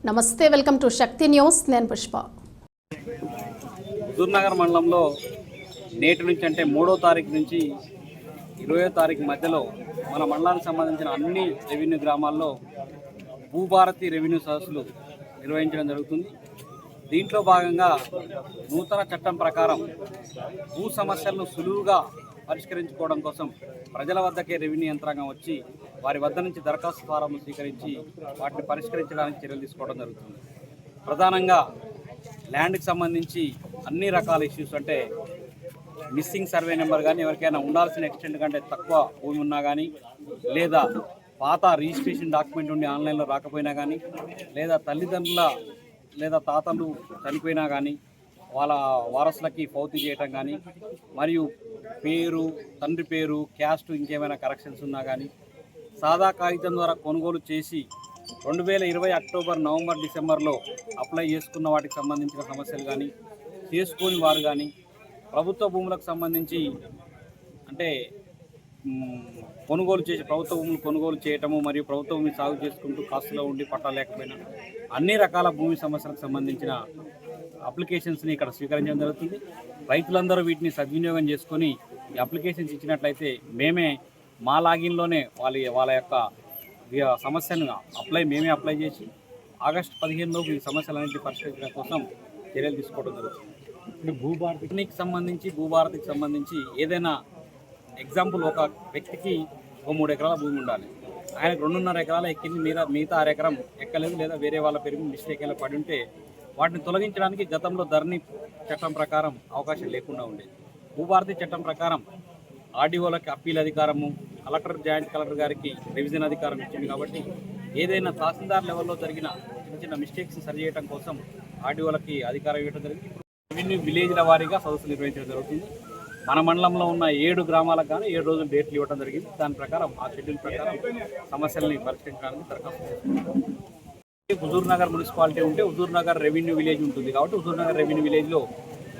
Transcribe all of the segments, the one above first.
నమస్తే, welcome to Shakti news. నేను పుష్ప. హుజూర్నగర్ మండలంలో నేటి నుంచి అంటే 3వ తారీఖు నుంచి 20వ తారీఖు మధ్యలో మన మండలానికి సంబంధించిన అన్ని రెవెన్యూ గ్రామాల్లో భూభారతి రెవెన్యూ సదస్సులు నిర్వహించడం జరుగుతుంది. దీంట్లో భాగంగా నూతన చట్టం ప్రకారం భూ సమస్యలను సులువుగా పరిష్కరించుకోవడం కోసం ప్రజల వద్దకే రెవెన్యూ యంత్రాంగం వచ్చి వారి వద్ద నుంచి దరఖాస్తు ఫారాలను స్వీకరించి వాటిని పరిష్కరించడానికి చర్యలు తీసుకోవడం జరుగుతుంది. ప్రధానంగా ల్యాండ్కి సంబంధించి అన్ని రకాల ఇష్యూస్ అంటే మిస్సింగ్ సర్వే నెంబర్ కానీ, ఎవరికైనా ఉండాల్సిన ఎక్స్టెంట్ కంటే తక్కువ భూమి ఉన్నా కానీ, లేదా పాత రిజిస్ట్రేషన్ డాక్యుమెంట్ ఉండి ఆన్లైన్లో రాకపోయినా కానీ, లేదా తల్లిదండ్రుల లేదా తాతలు చనిపోయినా కానీ వాళ్ళ వారసులకి ఫౌతి చేయటం కానీ, మరియు పేరు, తండ్రి పేరు, క్యాస్ట్ ఇంకేమైనా కరెక్షన్స్ ఉన్నా కానీ, సాదా కాగితం ద్వారా కొనుగోలు చేసి 2020 అక్టోబర్, నవంబర్, డిసెంబర్లో అప్లై చేసుకున్న వాటికి సంబంధించిన సమస్యలు కానీ, చేసుకోని వారు కానీ, ప్రభుత్వ భూములకు సంబంధించి అంటే ప్రభుత్వ భూములు కొనుగోలు చేయటము మరియు ప్రభుత్వ భూమి సాగు చేసుకుంటూ కాస్తులో ఉండి పట్టా లేకపోయినా అన్ని రకాల భూమి సమస్యలకు సంబంధించిన అప్లికేషన్స్ని ఇక్కడ స్వీకరించడం జరుగుతుంది. రైతులందరూ వీటిని సద్వినియోగం చేసుకొని ఈ అప్లికేషన్స్ ఇచ్చినట్లయితే మేమే మా లాగిన్లోనే వాళ్ళ యొక్క సమస్యను మేమే అప్లై చేసి ఆగస్టు 15లోపు ఈ సమస్యలన్నింటినీ పరిష్కరించడం కోసం చర్యలు తీసుకోవడం జరుగుతుంది. భూభారతికి సంబంధించి ఏదైనా ఎగ్జాంపుల్, ఒక వ్యక్తికి 3 ఎకరాల భూమి ఉండాలి, ఆయనకు 2.5 ఎకరాలు ఎక్కింది, మిగతా 6 ఎకరం ఎక్కలేదు, లేదా వేరే వాళ్ళ పేరు మిస్టేక్ ఎలా పడి ఉంటే వాటిని తొలగించడానికి గతంలో ధరణి చట్టం ప్రకారం అవకాశం లేకుండా ఉండేది. భూభారతి చట్టం ప్రకారం ఆర్డీఓలకి అప్పీల్ అధికారము, కలెక్టర్, జాయింట్ కలెక్టర్ గారికి రివిజన్ అధికారం ఇచ్చింది. కాబట్టి ఏదైనా తహసీల్దార్ లెవెల్లో జరిగిన చిన్న మిస్టేక్స్ సరిచేయడం కోసం ఆర్డీఓలకి అధికారం ఇవ్వడం జరిగింది. రెవెన్యూ విలేజ్ల వారీగా సదస్సు నిర్వహించడం జరుగుతుంది. మన మండలంలో ఉన్న 7 గ్రామాలకు కానీ 7 రోజులు డేట్లు ఇవ్వడం జరిగింది. దాని ప్రకారం ఆ షెడ్యూల్ ప్రకారం సమస్యల్ని పరిష్కరించడానికి దరఖాస్తు చేసుకుంటాం. హుజూర్నగర్ మున్సిపాలిటీ ఉంటే హుజూర్నగర్ రెవెన్యూ విలేజ్ ఉంటుంది. కాబట్టి హుజూర్నగర్ రెవెన్యూ విలేజ్లో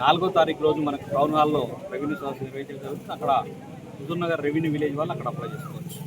4వ తారీఖు రోజు మనకు టౌన్ హాల్లో రెవెన్యూ సదస్సు నిర్వహించడం జరుగుతుంది. అక్కడ హుజూర్నగర్ రెవెన్యూ విలేజ్ వాళ్ళు అక్కడ అప్లై చేసుకోవచ్చు.